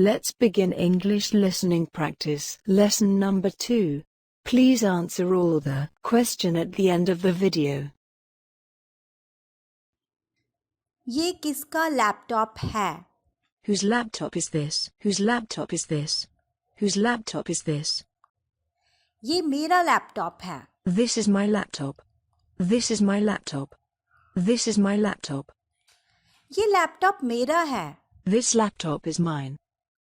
Let's begin English listening practice. Lesson number 2. Please answer all the question at the end of the video. ये किसका laptop है? Whose laptop is this? Whose laptop is this? Whose laptop is this? ये मेरा laptop है. This is my laptop. This is my laptop. This is my laptop. ये laptop मेरा है. This laptop is mine.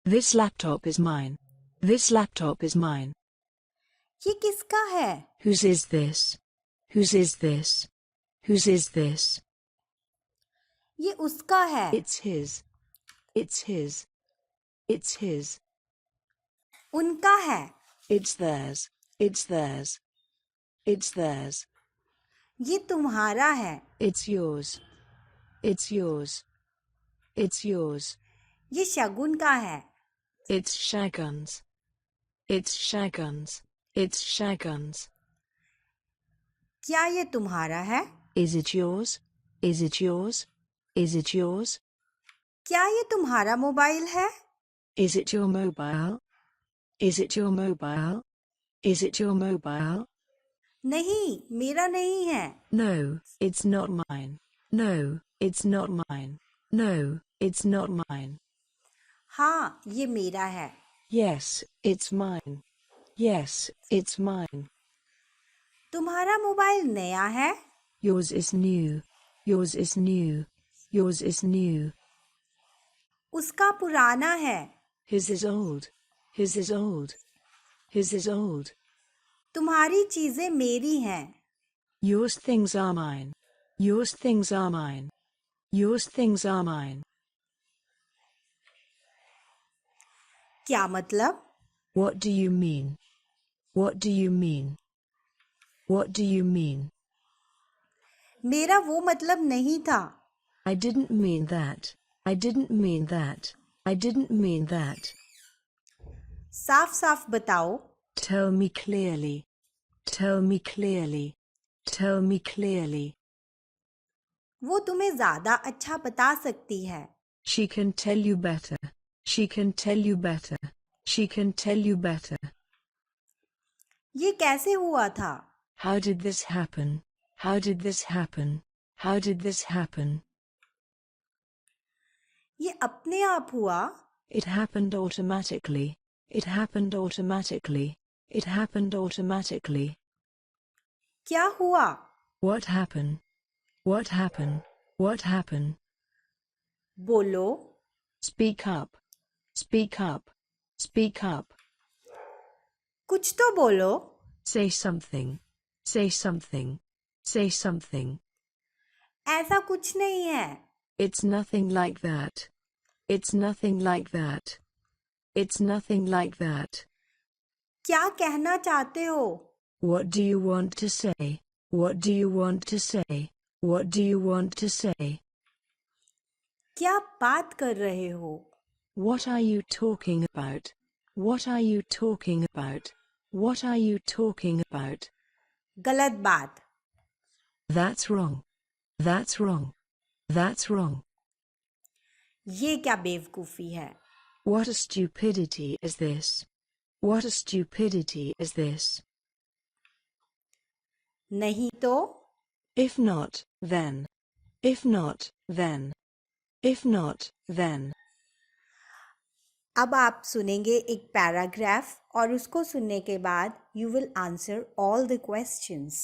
This laptop is mine. This laptop is mine. ये किसका है? Whose is this? Whose is this? Whose is this? ये उसका है. It's his. It's his. It's his. उनका है. It's theirs. It's theirs. It's theirs. ये तुम्हारा है. It's yours. It's yours. It's yours. ये शगुन का है. It's Shagun's. It's Shagun's. It's Shagun's. क्या ये तुम्हारा है? Is it yours? Is it yours? Is it yours? क्या ये तुम्हारा मोबाइल है? Is it your mobile? Is it your mobile? Is it your mobile? नहीं, मेरा नहीं है. No, it's not mine. No, it's not mine. No, it's not mine. हाँ, ये मेरा है. Yes, it's mine. Yes, it's mine. तुम्हारा मोबाइल नया है? Yours is new. Yours is new. Yours is new. उसका पुराना है. His is old. His is old. His is old. तुम्हारी चीजें मेरी हैं. Yours things are mine. Yours things are mine. Yours things are mine. क्या मतलब? What do you mean? What do you mean? What do you mean? मेरा वो मतलब नहीं था. I didn't mean that. I didn't mean that. I didn't mean that. साफ साफ बताओ. Tell me clearly. Tell me clearly. Tell me clearly. वो तुम्हें ज्यादा अच्छा बता सकती है. She can tell you better. She can tell you better. She can tell you better. ये कैसे हुआ था? How did this happen? How did this happen? How did this happen? ये अपने आप हुआ. It happened automatically. It happened automatically. It happened automatically. क्या हुआ? What happened? What happened? What happened? बोलो. Speak up. Speak up. Speak up. कुछ तो बोलो. Say something. Say something. Say something. ऐसा कुछ नहीं है. It's nothing like that. It's nothing like that. It's nothing like that. क्या कहना चाहते हो? What do you want to say? What do you want to say? What do you want to say? क्या बात कर रहे हो? What are you talking about? What are you talking about? What are you talking about? गलत बात. That's wrong. That's wrong. That's wrong. ये क्या बेवकूफी है? What a stupidity is this? What a stupidity is this? नहीं तो? If not, then. If not, then. If not, then. अब आप सुनेंगे एक पैराग्राफ और उसको सुनने के बाद you will answer all the questions.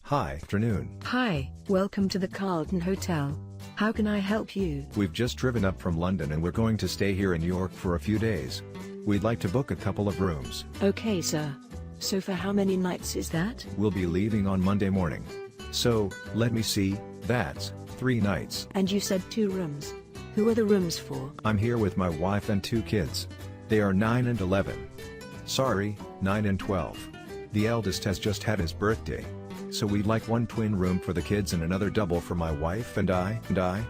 Hi, afternoon. Hi, welcome to the Carlton Hotel. How can I help you? We've just driven up from London and we're going to stay here in New York for a few days. We'd like to book a couple of rooms. Okay, sir. So for how many nights is that? We'll be leaving on Monday morning. So, let me see, that's 3 nights. And you said 2 rooms. Who are the rooms for? I'm here with my wife and 2 kids. They are 9 and 11. Sorry, 9 and 12. The eldest has just had his birthday. So we'd like one twin room for the kids and another double for my wife and I.